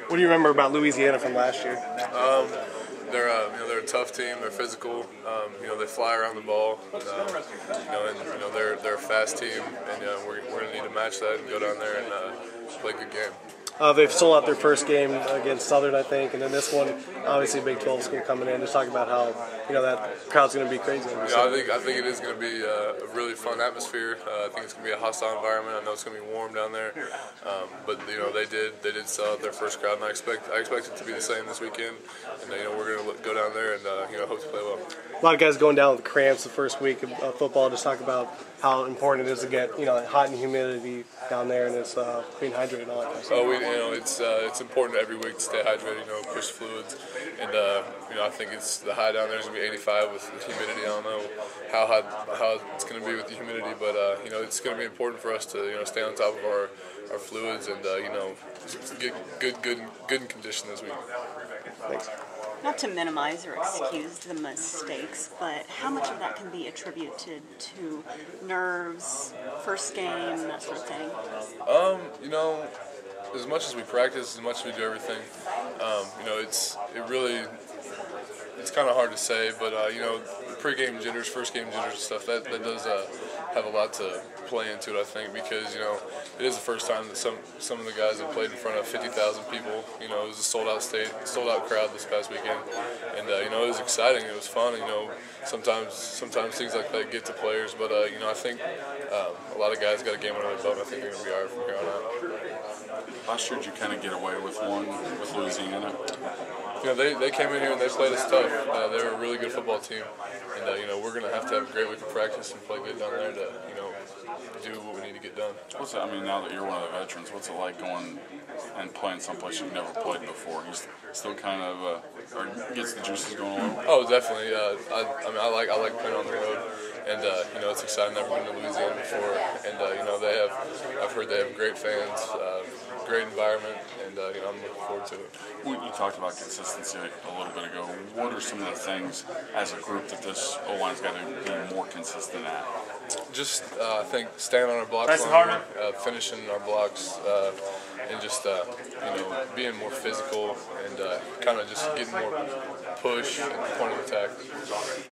What do you remember about Louisiana from last year? They're a tough team. They're physical. They fly around the ball. They're a fast team, and we're going to need to match that and go down there and play a good game. They've sold out their first game against Southern, I think, and then this one, obviously, Big 12 school coming in. Just talking about how that crowd's going to be crazy. I think it is going to be a really fun atmosphere. I think it's going to be a hostile environment. I know it's going to be warm down there, but they did sell out their first crowd, and I expect it to be the same this weekend. And we're going to go down there and hope to play well. A lot of guys going down with cramps the first week of football. Just talk about how important it is to get hot and humidity down there, and it's being hydrated and all that kind of stuff. It's important every week to stay hydrated. Push fluids, and I think the high down there is going to be 85 with the humidity. I don't know how it's going to be with the humidity, but it's going to be important for us to stay on top of our fluids and get good in condition this week. Thanks. Not to minimize or excuse the mistakes, but how much of that can be attributed to nerves, first game, that sort of thing? As much as we practice, as much as we do everything, it's kind of hard to say, but pre-game jitters, first game jitters and stuff, that does have a lot to play into it, I think, because it is the first time that some of the guys have played in front of 50,000 people. It was a sold out crowd this past weekend, and it was exciting. It was fun. Sometimes things like that get to players, but I think a lot of guys got a game under their belt. I think they're going to be all right from here on out. Last year, did you kind of get away with one with Louisiana? They came in here and they played us tough. They were a really good football team, and we're going to have a great week of practice and play good down there to do what we need to get done. Now that you're one of the veterans, what's it like going and playing someplace you've never played before? You still kind of or gets the juices going a little? Oh, definitely. I like playing on the road, and it's exciting. I've never been to Louisiana before, and I've heard they have great fans, great environment, and I'm looking forward to it. You talked about consistency a little bit ago. What are some of the things as a group that this O-line's got to be more consistent at? Just I think staying on our blocks longer, finishing our blocks, and just being more physical and kind of just getting more push at the point of attack.